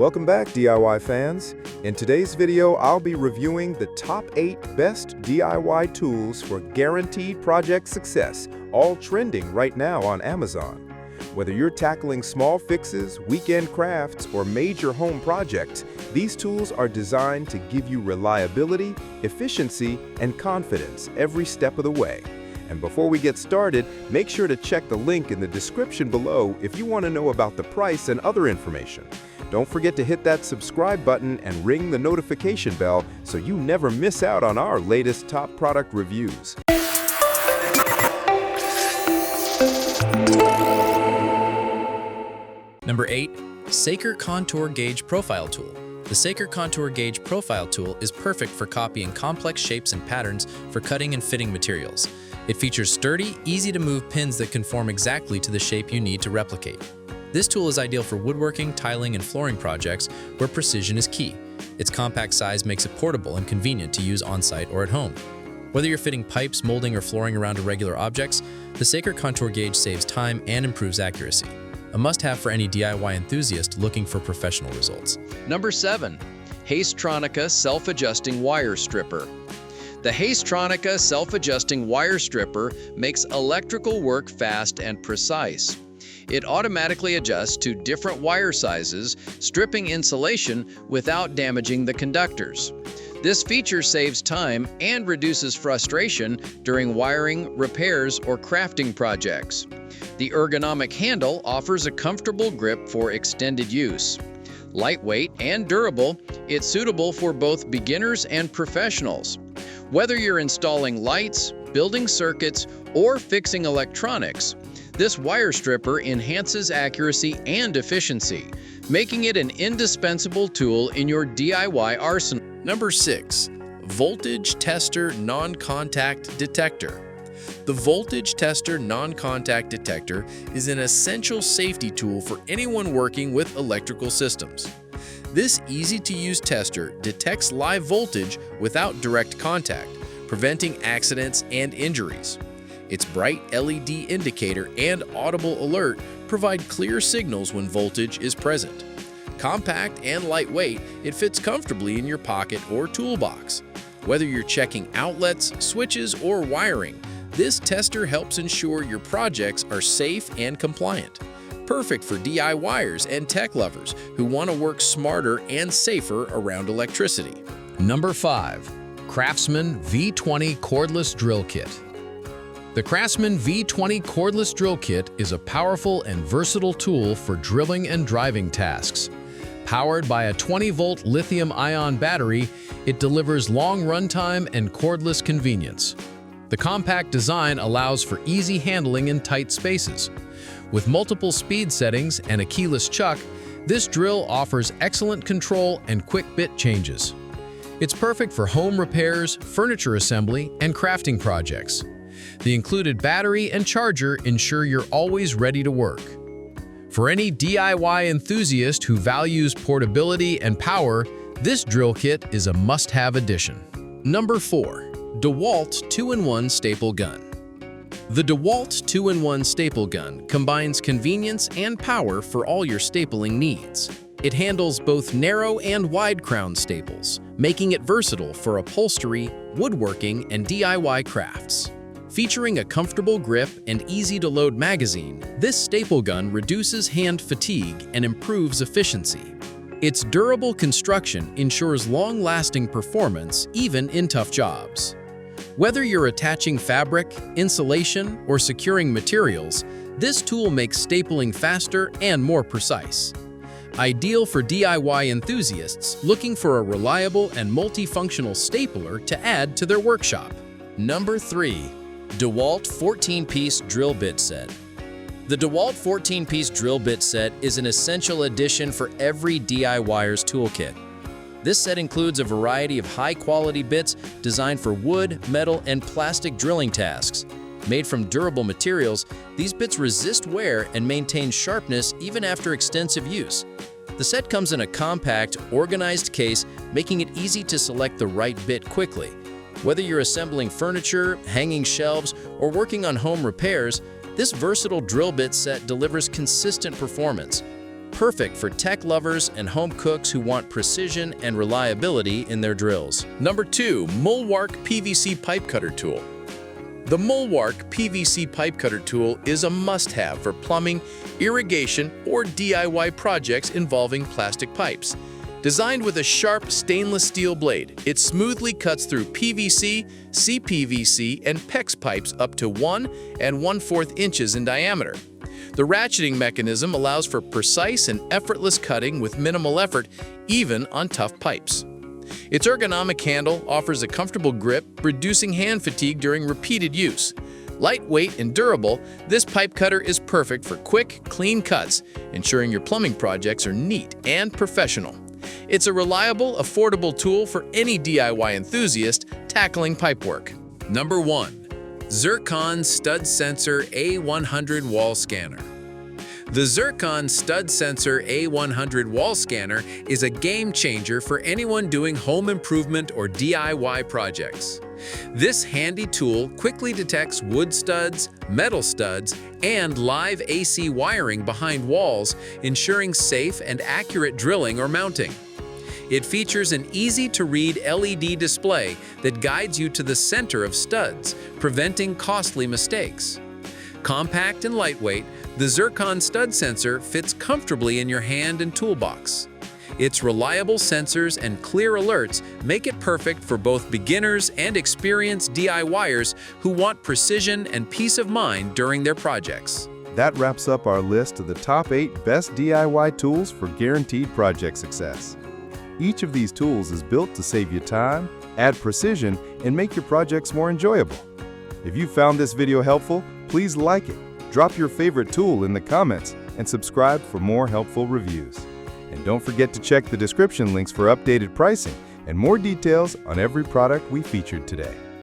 Welcome back, DIY fans. In today's video, I'll be reviewing the top 8 best DIY tools for guaranteed project success, all trending right now on Amazon. Whether you're tackling small fixes, weekend crafts, or major home projects, these tools are designed to give you reliability, efficiency, and confidence every step of the way. And before we get started, make sure to check the link in the description below if you want to know about the price and other information. Don't forget to hit that subscribe button and ring the notification bell so you never miss out on our latest top product reviews. Number 8. Saker Contour Gauge Profile Tool. The Saker Contour Gauge Profile Tool is perfect for copying complex shapes and patterns for cutting and fitting materials. It features sturdy, easy-to-move pins that conform exactly to the shape you need to replicate. This tool is ideal for woodworking, tiling, and flooring projects where precision is key. Its compact size makes it portable and convenient to use on-site or at home. Whether you're fitting pipes, molding, or flooring around irregular objects, the Saker Contour Gauge saves time and improves accuracy. A must-have for any DIY enthusiast looking for professional results. Number 7. Hacetronica Self-Adjusting Wire Stripper. The Hacetronica Self-Adjusting Wire Stripper makes electrical work fast and precise. It automatically adjusts to different wire sizes, stripping insulation without damaging the conductors. This feature saves time and reduces frustration during wiring, repairs, or crafting projects. The ergonomic handle offers a comfortable grip for extended use. Lightweight and durable, it's suitable for both beginners and professionals. Whether you're installing lights, building circuits, or fixing electronics, this wire stripper enhances accuracy and efficiency, making it an indispensable tool in your DIY arsenal. Number 6. Voltage Tester Non-Contact Detector. The Voltage Tester Non-Contact Detector is an essential safety tool for anyone working with electrical systems. This easy-to-use tester detects live voltage without direct contact, preventing accidents and injuries. Its bright LED indicator and audible alert provide clear signals when voltage is present. Compact and lightweight, it fits comfortably in your pocket or toolbox. Whether you're checking outlets, switches, or wiring, this tester helps ensure your projects are safe and compliant. Perfect for DIYers and tech lovers who want to work smarter and safer around electricity. Number 5. Craftsman V20 Cordless Drill Kit. The Craftsman V20 Cordless Drill Kit is a powerful and versatile tool for drilling and driving tasks. Powered by a 20-volt lithium-ion battery, it delivers long runtime and cordless convenience. The compact design allows for easy handling in tight spaces. With multiple speed settings and a keyless chuck, this drill offers excellent control and quick bit changes. It's perfect for home repairs, furniture assembly, and crafting projects. The included battery and charger ensure you're always ready to work. For any DIY enthusiast who values portability and power, this drill kit is a must-have addition. Number 4. DeWalt 2-in-1 Staple Gun. The DeWalt 2-in-1 Staple Gun combines convenience and power for all your stapling needs. It handles both narrow and wide crown staples, making it versatile for upholstery, woodworking, and DIY crafts. Featuring a comfortable grip and easy-to-load magazine, this staple gun reduces hand fatigue and improves efficiency. Its durable construction ensures long-lasting performance even in tough jobs. Whether you're attaching fabric, insulation, or securing materials, this tool makes stapling faster and more precise. Ideal for DIY enthusiasts looking for a reliable and multifunctional stapler to add to their workshop. Number 3. DeWalt 14-Piece Drill Bit Set. The DeWalt 14-Piece Drill Bit Set is an essential addition for every DIYer's toolkit. This set includes a variety of high-quality bits designed for wood, metal, and plastic drilling tasks. Made from durable materials, these bits resist wear and maintain sharpness even after extensive use. The set comes in a compact, organized case, making it easy to select the right bit quickly. Whether you're assembling furniture, hanging shelves, or working on home repairs, this versatile drill bit set delivers consistent performance. perfect for tech lovers and home cooks who want precision and reliability in their drills. Number 2. Woodwork PVC Pipe Cutter Tool. The Woodwork PVC Pipe Cutter Tool is a must-have for plumbing, irrigation, or DIY projects involving plastic pipes. Designed with a sharp stainless steel blade, it smoothly cuts through PVC, CPVC, and PEX pipes up to 1 1/4 inches in diameter. The ratcheting mechanism allows for precise and effortless cutting with minimal effort, even on tough pipes. Its ergonomic handle offers a comfortable grip, reducing hand fatigue during repeated use. Lightweight and durable, this pipe cutter is perfect for quick, clean cuts, ensuring your plumbing projects are neat and professional. It's a reliable, affordable tool for any DIY enthusiast tackling pipework. Number 1. Zircon Stud Sensor A100 Wall Scanner. The Zircon Stud Sensor A100 Wall Scanner is a game changer for anyone doing home improvement or DIY projects. This handy tool quickly detects wood studs, metal studs, and live AC wiring behind walls, ensuring safe and accurate drilling or mounting. It features an easy-to-read LED display that guides you to the center of studs, preventing costly mistakes. Compact and lightweight, the Zircon Stud Sensor fits comfortably in your hand and toolbox. Its reliable sensors and clear alerts make it perfect for both beginners and experienced DIYers who want precision and peace of mind during their projects. That wraps up our list of the top 8 best DIY tools for guaranteed project success. Each of these tools is built to save you time, add precision, and make your projects more enjoyable. If you found this video helpful, please like it, drop your favorite tool in the comments, and subscribe for more helpful reviews. And don't forget to check the description links for updated pricing and more details on every product we featured today.